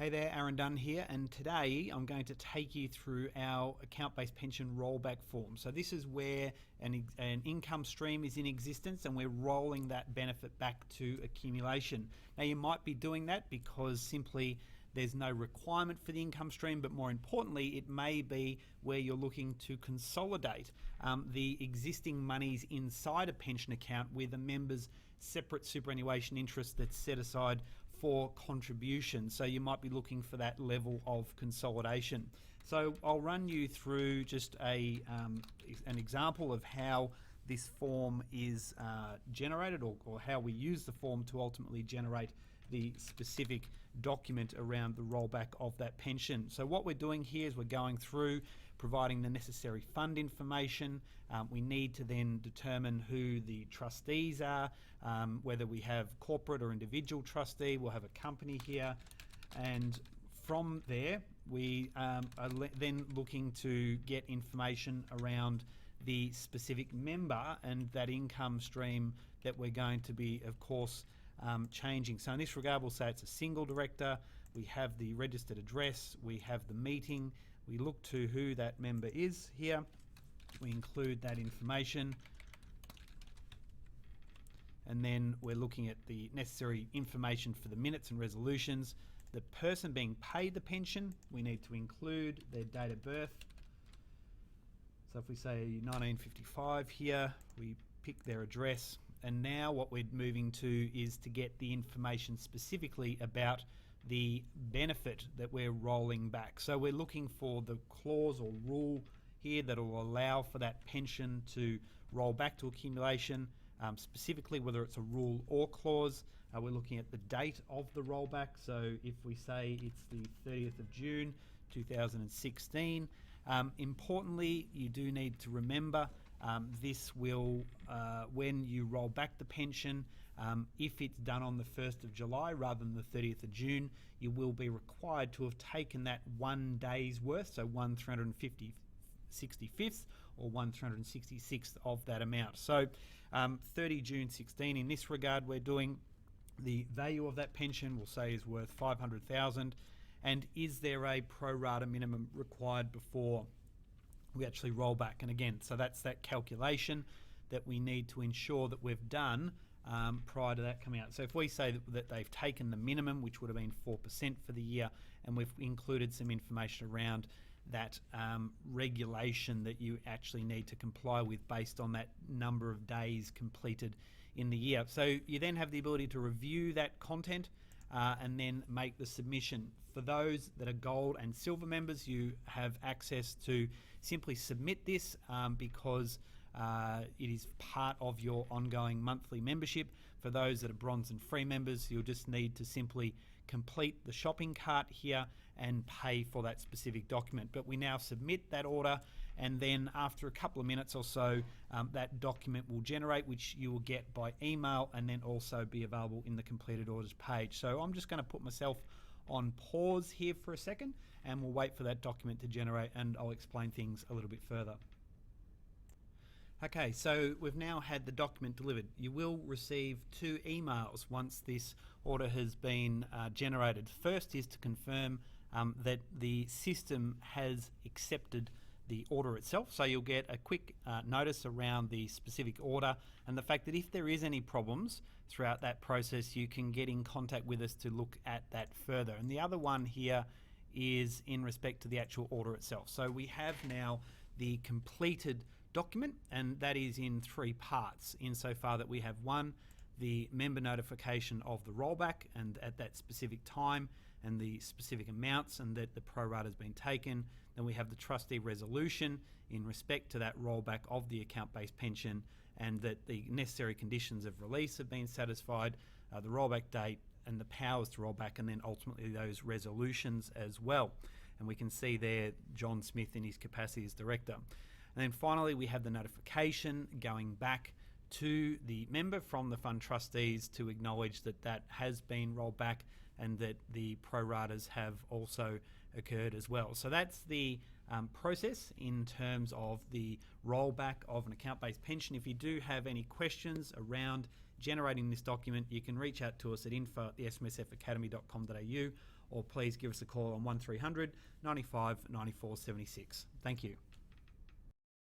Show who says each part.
Speaker 1: Hey there, Aaron Dunn here, and today I'm going to take you through our account-based pension rollback form. So this is where an income stream is in existence and we're rolling that benefit back to accumulation. Now you might be doing that because simply there's no requirement for the income stream, but more importantly, it may be where you're looking to consolidate the existing monies inside a pension account with a member's separate superannuation interest that's set aside for contribution. So you might be looking for that level of consolidation. So I'll run you through just an example of how this form is generated, or how we use the form to ultimately generate the specific document around the rollback of that pension. So what we're doing here is we're going through providing the necessary fund information. We need to then determine who the trustees are, whether we have corporate or individual trustee. We'll have a company here, and from there we are then looking to get information around the specific member and that income stream that we're going to be, of course, changing. So in this regard, we'll say it's a single director. We have the registered address, we have the meeting, we look to who that member is here, we include that information, and then we're looking at the necessary information for the minutes and resolutions. The person being paid the pension, we need to include their date of birth. So if we say 1955 here, we pick their address, and now what we're moving to is to get the information specifically about the benefit that we're rolling back. So we're looking for the clause or rule here that will allow for that pension to roll back to accumulation, specifically whether it's a rule or clause. We're looking at the date of the rollback. So if we say it's the 30th of June 2016, importantly, you do need to remember this will, when you roll back the pension, if it's done on the 1st of July rather than the 30th of June, you will be required to have taken that 1 day's worth, so 1/365th or 1/366th of that amount. So 30 June 16, in this regard, we're doing the value of that pension, we'll say, is worth 500,000, and is there a pro rata minimum required before we actually roll back? And again, so that's that calculation that we need to ensure that we've done prior to that coming out. So if we say that they've taken the minimum, which would have been 4% for the year, and we've included some information around that regulation that you actually need to comply with based on that number of days completed in the year. So you then have the ability to review that content and then make the submission. For those that are gold and silver members, you have access to simply submit this because it is part of your ongoing monthly membership. For those that are bronze and free members, you'll just need to simply complete the shopping cart here and pay for that specific document. But we now submit that order, and then after a couple of minutes or so, that document will generate, which you will get by email and then also be available in the completed orders page. So I'm just going to put myself on pause here for a second, and we'll wait for that document to generate, and I'll explain things a little bit further. Okay, so we've now had the document delivered. You will receive 2 emails once this order has been generated. First is to confirm that the system has accepted the order itself. So you'll get a quick notice around the specific order, and the fact that if there is any problems throughout that process, you can get in contact with us to look at that further. And the other one here is in respect to the actual order itself. So we have now the completed document, and that is in 3 parts, insofar that we have 1, the member notification of the rollback and at that specific time and the specific amounts, and that the pro rata has been taken. Then we have the trustee resolution in respect to that rollback of the account-based pension, and that the necessary conditions of release have been satisfied, the rollback date and the powers to roll back, and then ultimately those resolutions as well. And we can see there John Smith in his capacity as director. And then finally, we have the notification going back to the member from the fund trustees to acknowledge that that has been rolled back and that the pro-ratas have also occurred as well. So that's the process in terms of the rollback of an account-based pension. If you do have any questions around generating this document, you can reach out to us at info@thesmsfacademy.com.au, or please give us a call on 1300 95 94 76. Thank you.